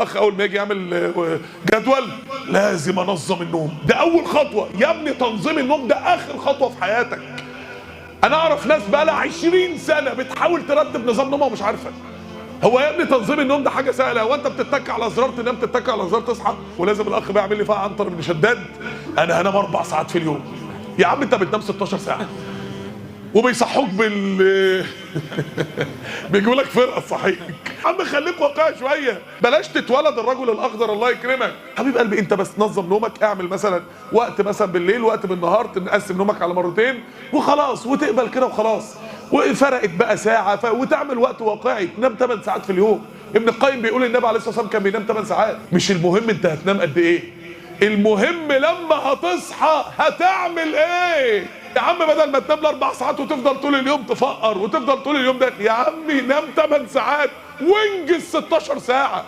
اخ اول ما يجي يعمل جدول لازم انظم النوم، ده اول خطوه يا ابني. تنظيم النوم ده اخر خطوه في حياتك. انا اعرف ناس بقى لها 20 سنه بتحاول ترتب نظام نومها ومش عارفه. هو يا ابني تنظيم النوم ده حاجه سهله؟ هو انت بتتك على زرار تنام، تتك على زرار تصحى؟ ولازم الاخ بقى يعمل لي فيها عنتر بن شداد، انا هنام 4 ساعات في اليوم. يا عم انت بتنام 16 ساعه وبيصحوك بيجيبوا لك فرقه تصحيك. يا عم خليك واقعي شويه، بلاش تتولد الرجل الاخضر الله يكرمك. حبيب قلبي انت بس نظم نومك، اعمل مثلا وقت مثلا بالليل وقت بالنهار، تقسم نومك على مرتين وخلاص، وتقبل كده وخلاص. وفرقت بقى ساعه وتعمل وقت واقعي، تنام 8 ساعات في اليوم. ابن القيم بيقول النبي عليه الصلاه والسلام كان بينام 8 ساعات. مش المهم انت هتنام قد ايه، المهم لما هتصحى هتعمل ايه. يا عم بدل ما تنام 4 ساعات وتفضل طول اليوم تفقر وتفضل طول اليوم ده، يا عمي نام 8 ساعات وانجز 16 ساعة.